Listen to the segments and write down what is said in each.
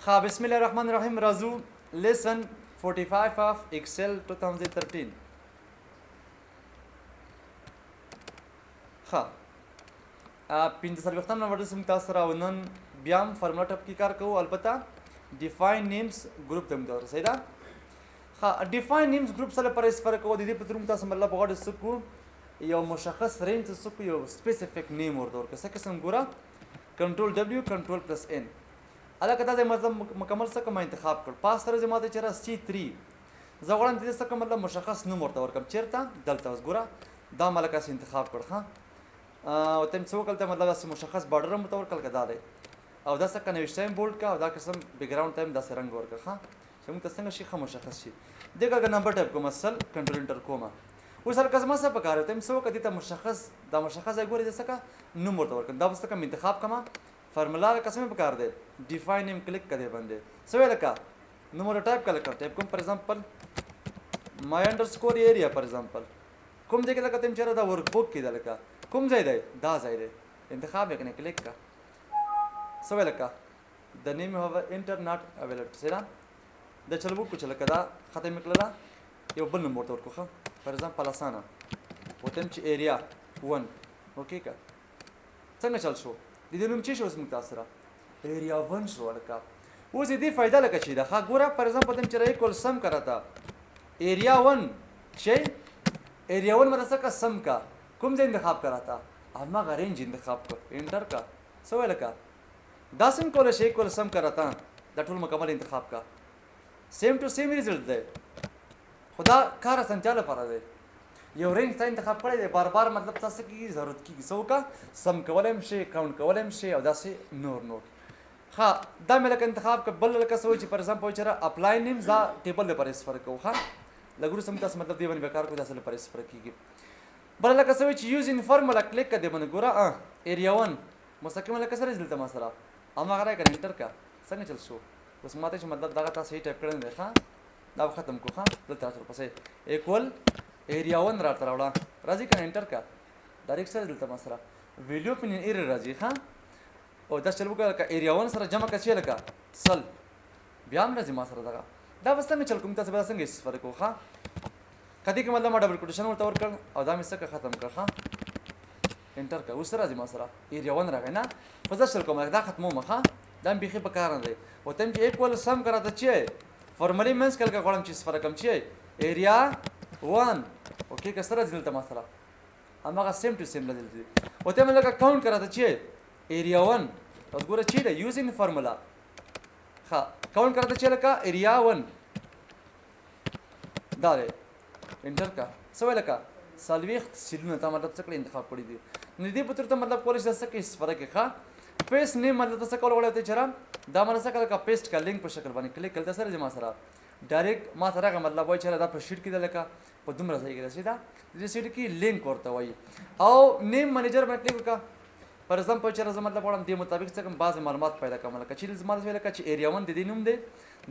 ها بسم الله الرحمن الرحیم راځو lesson 45 of Excel 2013 ها 45 نمبر سم تاسو سره ونن بیا هم فارمولا ټپ کې کار کوو البته define names group ته متور صحیح ده ها define names group سره پر اسفر کوو د دې په تروم تاسو مطلب غوډ سکو یو مشخص رینج سکو یو سپیسیفیک نیم ورته ورکړه څه قسم ګوره کنټرول W کنټرول پلس N الکه دا مطلب مکمل څه کوم انتخاب کړ پاس سره زماده چیرې C3 زه غواړم چې څه کوم مطلب مشخص نوم ورته ورکم چیرته دلته اوس ګوره دا ملکه سي انتخاب کړ ها او تم څو کلته مطلب اس مشخص بارډر متور کړ کدا دی او دا څه کنه وشتایم بولډ کا او دا قسم بیک گراوند تایم دا رنگ ورکړ ها چې موږ څنګه شي خه مشخص شي دغه نمبر ټایپ کوم اصل کنټرول انټر کوم اوس هر کس ما څه پکاره تم څو کدي ته مشخص دا مشخص ګوري د څه کا نوم ورته ورکړ دا وسته کوم انتخاب کما فارمولا قسم پکار دے ڈیفائن نیم کلک کرے بندے سوے لکا نمبر ٹائپ کر لکا ٹائپ کم پر ایگزامپل مائی انڈرسکور ایریا پر ایگزامپل کم جگہ لکا تم چرا دا ورک بک کی دا لکا کم جائے دے دا جائے دے انتخاب کرنے کلک کا سوے لکا دا نیم ہو انٹر ناٹ اویلیبل سینا دا چل بک کچھ لکا دا ختم کلا یو بل نمبر تور کو خا پر ایگزامپل اسانا و تم چ ایریا 1 اوکے کا څنګه چل شو د دې نوم چې شو اسمه تاسو را ایریا 1 شو لکه اوس دې فائدہ لکه چې دا ښه ګوره پر ایگزامپل تم چې راي کول سم کراتا ایریا 1 شي ایریا 1 مطلب څه سم کا کوم ځای انتخاب کراتا اما غرینج انتخاب کړ انټر کا سو لکه دا سم کول شي کول سم کراتا دا ټول مکمل انتخاب کا سیم ټو سیم ریزلټ ده خدا کار سنجاله پر ده یو رینج ته انتخاب کړی دی بار بار مطلب تاسو کې ضرورت کیږي سو کا سم کولم شي کاونټ کولم شي او داسې نور ها دا مې لکه انتخاب کبل لکه سوي چې پر ایگزامپل چېرې اپلای نیمز دا ټیبل لپاره اسفر کوو ها لګورو سم تاسو مطلب دی باندې کار کوو داسې لپاره اسفر کیږي بل لکه سوي چې یوز ان فارمولا کلیک کړه دی باندې ګوره ایریا 1 مستقیم لکه سره رزلټ ما سره اما غره کړه انټر کا څنګه چل شو اوس ماته چې مطلب دا تاسو ټایپ کړل دی ها دا ختم کو ها دلته تاسو پسې ایکوال ایریا 1 راته راوړه راځي کنه انټر کا ډایرکټ سره دلته ما سره ویډیو پن ایرر راځي ها او دا چل وکړه ایریا 1 سره جمع کړي لکه سل بیا هم راځي ما سره دا وسته چل کوم تاسو به څنګه استفاده کوو ها کدی کوم ما ډبل کوټیشن ورته ورکړ او دا مې څه ختم کړ ها انټر کا اوس راځي ما سره ایریا 1 راغی نه په ځل کوم دا ختمو مخه دا بيخي په کار نه دی او تم چې ایکوال سم کراته چې فارملی منس کله غواړم چې استفاده کوم چې ایریا 1 اوکے کسره دلته ما سره هماغه سیم ټو سیم دلته او ته مې لکه کاونټ کراته چې ایریا 1 اوس ګوره چې دا یوزینګ فارمولا ها کاونټ کراته چې لکه ایریا 1 دا دی انټر کا سوال لکه سالويخ سیلونه ته مطلب څه کړی انتخاب کړی دی نو دې په تر ته مطلب کولای شي څه کې استفاده کې ښه پیسټ نیم مطلب څه کول غواړی ته چرام دا مله څه کړه پیسټ کا لینک په شکل باندې کلیک کړه سره جما سره ډایرکټ ما سره مطلب وای چې دا په شیټ کې د لکه په دومره ځای کې رسیدا دې شیټ کې لینک ورته وای او نیم منیجر باندې کلیک وکړه پر ایگزامپل چې راځم مطلب وړم دې مطابق څه کوم بعض معلومات پیدا کوم لکه چې زما د لکه چې ایریا 1 د دې نوم دی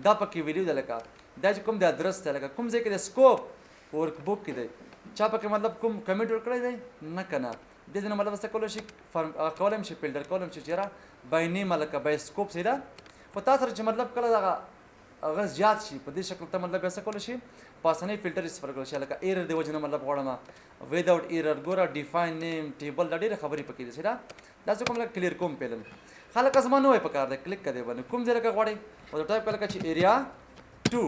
دا پکې ویډیو د لکه دا چې کوم د ادرس ته لکه کوم ځای کې د سکوپ ورک بک کې دی چا پکې مطلب کوم کمنټ ورکړی دی نه کنه د دې مطلب څه کولای شي کولم شي فلټر کولم شي چیرې بای نیم لکه بای سکوپ سیدا په تاسو چې مطلب کله دا اغه زیات شي په دې شکل ته مطلب څه کول شي پاسنۍ فلټر استفاده کول شي لکه ایرر دی وجنه مطلب غواړم وداوت ایرر ګوره ډیفاین نیم ټیبل د ډیره خبرې پکې دي سره دا څه کوم لکه کلیر کوم پیلم خلک ازمانه وای پکار دی کلیک کړي باندې کوم ځای لکه غواړي او ټایپ کړه چې ایریا 2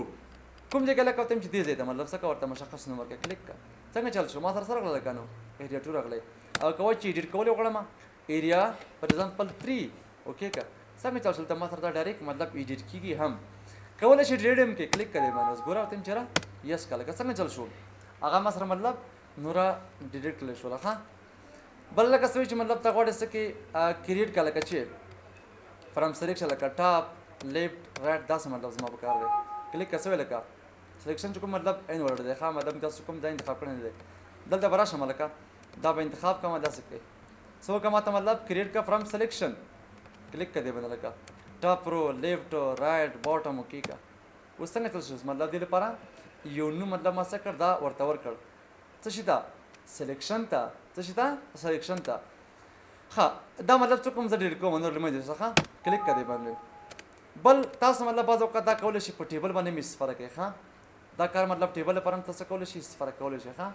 کوم ځای لکه تم چې دې ځای ته مطلب څه ورته مشخص نمبر کې کلیک کړه څنګه چل شو ما سره سره لګانو ایریا 2 راغلی او کوم چې ایډیټ کول غواړم ایریا فار ایگزامپل 3 اوکے کا څنګه چل شو ته ما سره دا ډایرکټ مطلب ایډیټ کیږي هم کولای شي ریډم کې کلیک کړئ باندې اوس ګوره تم چیرې یس کله څنګه چل شو هغه ما سره مطلب نورا ډیلیټ کړل شو ها بل لکه څه چې مطلب تا غواړې څه کې کریټ کله کچې فرام سلیکشن لکه ټاپ لیفت رائټ دا څه مطلب زما په کار دی کلیک کسوي لکه سلیکشن چې کوم مطلب ان ورډ دی ښه مطلب تاسو کوم ځای انتخاب کړی دی دلته براشه ملکه دا به انتخاب کوم دا څه کوي سو کومه ته مطلب کریټ کا فرام سلیکشن کلیک کړئ باندې لکه ټاپ رو لیفت رائټ باټم اوکې کا اوس څنګه تل شو مطلب دې لپاره یو نو مطلب ما څه کړ دا ورته ورکړ څه شي دا سلیکشن ته څه شي دا سلیکشن ته ها دا مطلب څه کوم ځای ډیلیټ کوم نور لمه دې څه کلیک کړئ باندې بل تاسو مطلب بعض اوقات دا کولی شي په ټیبل باندې هم استفاده کوي ښه دا کار مطلب ټیبل لپاره هم تاسو کولی شي استفاده کولی شي ښه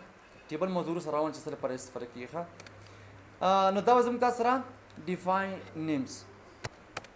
ټیبل موضوع سره روان چې څه لپاره استفاده کیږي ښه نو دا زموږ تاسو سره ډیفاین نیمز